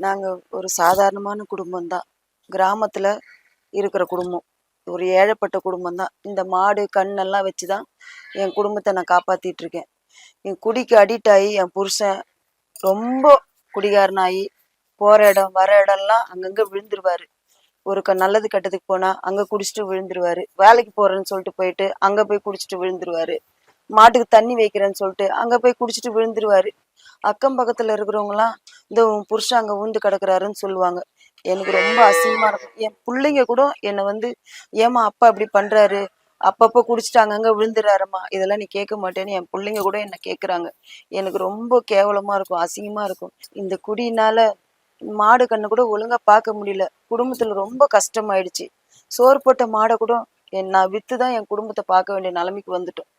நாங்க ஒரு சாதாரணமான குடும்பம் தான். கிராமத்துல இருக்கிற குடும்பம். ஒரு ஏழைப்பட்ட குடும்பம் தான். இந்த மாடு, கன்னெல்லாம் வச்சு தான் என் குடும்பத்த நான் காப்பாத்திட்டு இருக்கேன். என் குடிக்கு அடிக்ட் ஆயி என் புருஷன் ரொம்ப குடிகாரனாயி, போற இடம், வர இடம்லாம் அங்கங்க விழுந்துருவாரு. ஒரு நல்லது கெட்டதுக்கு போனா அங்க குடிச்சிட்டு விழுந்துருவாரு. வேலைக்கு போறேன்னு சொல்லிட்டு போயிட்டு அங்க போய் குடிச்சிட்டு விழுந்துருவாரு. மாட்டுக்கு தண்ணி வைக்கிறேன்னு சொல்லிட்டு அங்க போய் குடிச்சிட்டு விழுந்துருவாரு. அக்கம் பக்கத்துல இருக்கிறவங்கலாம், இந்த உன் புருஷன் அங்க ஊந்து கிடக்குறாருன்னு சொல்லுவாங்க. எனக்கு ரொம்ப அசிங்கமா இருக்கும். என் புள்ளைங்க கூட என்னை வந்து, ஏம்மா அப்பா இப்படி பண்றாரு, அப்பப்போ குடிச்சிட்டு அங்கங்க விழுந்துறாருமா, இதெல்லாம் நீ கேட்க மாட்டேன்னு என் பிள்ளைங்க கூட என்ன கேட்குறாங்க. எனக்கு ரொம்ப கேவலமா இருக்கும், அசிங்கமா இருக்கும். இந்த குடியினால மாடு கண்ணு கூட ஒழுங்கா பார்க்க முடியல. குடும்பத்துல ரொம்ப கஷ்டமாயிடுச்சு. சோறு போட்ட மாடை கூட நான் வித்துதான் என் குடும்பத்தை பார்க்க வேண்டிய நிலைமைக்கு வந்துட்டோம்.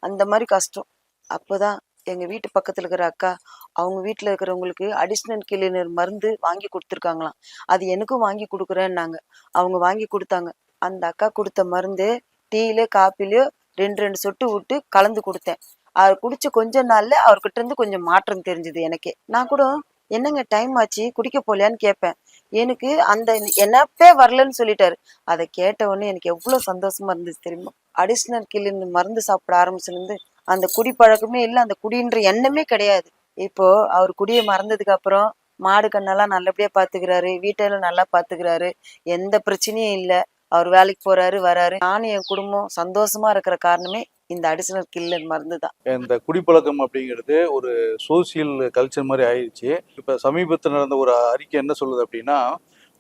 அந்த மாதிரி கஷ்டம். அப்போதான் எங்க வீட்டு பக்கத்துல இருக்கிற அக்கா, அவங்க வீட்டுல இருக்கிறவங்களுக்கு அடிஷனல் கிளீனர் மருந்து வாங்கி கொடுத்துருக்காங்களாம். அது எனக்கும் வாங்கி கொடுக்குறேன்னாங்க. அவங்க வாங்கி கொடுத்தாங்க. அந்த அக்கா கொடுத்த மருந்து டீல காப்பிலயோ ரெண்டு ரெண்டு சொட்டு விட்டு கலந்து கொடுத்தேன். அது குடிச்ச கொஞ்ச நாள்ல அவர்கிட்ட இருந்து கொஞ்சம் மாற்றம் தெரிஞ்சது எனக்கே. நான் கூட என்னங்க டைம் ஆச்சு குடிக்க போலையான்னு கேட்பேன். எனக்கு அந்த என்னப்பே வரலன்னு சொல்லிட்டாரு. அதை கேட்ட உடனே எனக்கு எவ்வளவு சந்தோஷமா இருந்துச்சு தெரியுமா. அடிஷனல் கிளீனர் மருந்து சாப்பிட ஆரம்பிச்சுல இருந்து அந்த குடி பழக்கமே இல்லை, அந்த குடின்ற எண்ணமே கிடையாது. இப்போ அவர் குடியை மறந்ததுக்கு அப்புறம் மாடு கண்ணெல்லாம் நல்லபடியா பாத்துக்கிறாரு, வீட்டெல்லாம் நல்லா பாத்துக்கிறாரு, எந்த பிரச்சனையும் இல்லை. அவர் வேலைக்கு போறாரு வராரு. நானும் என் குடும்பம் சந்தோஷமா இருக்கிற காரணமே இந்த அடிஷனல் கில்லர் மருந்து தான். இந்த குடிப்பழக்கம் அப்படிங்கிறது ஒரு சோசியல் கல்ச்சர் மாதிரி ஆயிடுச்சு. இப்ப சமீபத்தில் நடந்த ஒரு அறிக்கை என்ன சொல்லுது அப்படின்னா,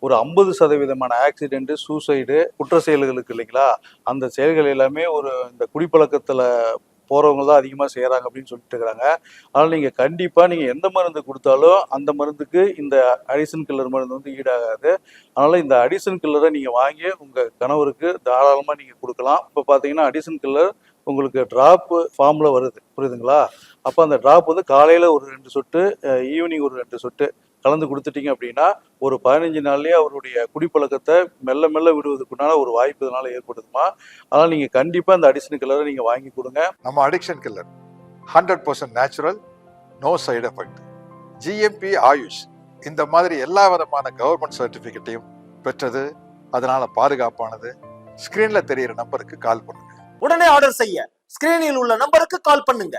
ஒரு 50% ஆக்சிடென்ட், சூசைடு, குற்ற செயல்களுக்கு இல்லைங்களா, அந்த செயல்கள் எல்லாமே இந்த குடிப்பழக்கத்துல போறவங்க தான் அதிகமாக செய்கிறாங்க அப்படின்னு சொல்லிட்டு இருக்கிறாங்க. அதனால் நீங்கள் கண்டிப்பாக நீங்கள் எந்த மருந்து கொடுத்தாலும் அந்த மருந்துக்கு இந்த அடிசன் கில்லர் மருந்து வந்து ஈடாகாது. அதனால் இந்த அடிசன் கில்லரை நீங்கள் வாங்கி உங்கள் கணவருக்கு தாராளமாக நீங்கள் கொடுக்கலாம். இப்போ பார்த்தீங்கன்னா அடிசன் கில்லர் உங்களுக்கு ட்ராப் ஃபார்மில் வருது, புரியுதுங்களா? அப்போ அந்த ட்ராப் வந்து காலையில் ஒரு 2 சொட்டு, ஈவினிங் ஒரு 2 சொட்டு கலந்து கொடுத்துட்டீங்க அப்படின்னா ஒரு 15 நாள்லயே அவருடைய குடிப்பழக்கத்தை மெல்ல மெல்ல விடுவதற்குண்டான ஒரு வாய்ப்பு இதனால ஏற்படுதுமா. அதனால நீங்க கண்டிப்பா இந்த அடிஷன் கில்லரை நீங்க வாங்கி கொடுங்க. நம்ம addiction killer 100% natural, no side effect, GMP AYUSH, இந்த மாதிரி எல்லா விதமான கவர்மெண்ட் சர்டிபிகேட்டையும் பெற்றது. அதனால பாதுகாப்பானது. ஸ்கிரீன்ல தெரியிற நம்பருக்கு கால் பண்ணுங்க. உடனே ஆர்டர் செய்ய ஸ்கிரீனில் உள்ள நம்பருக்கு கால் பண்ணுங்க.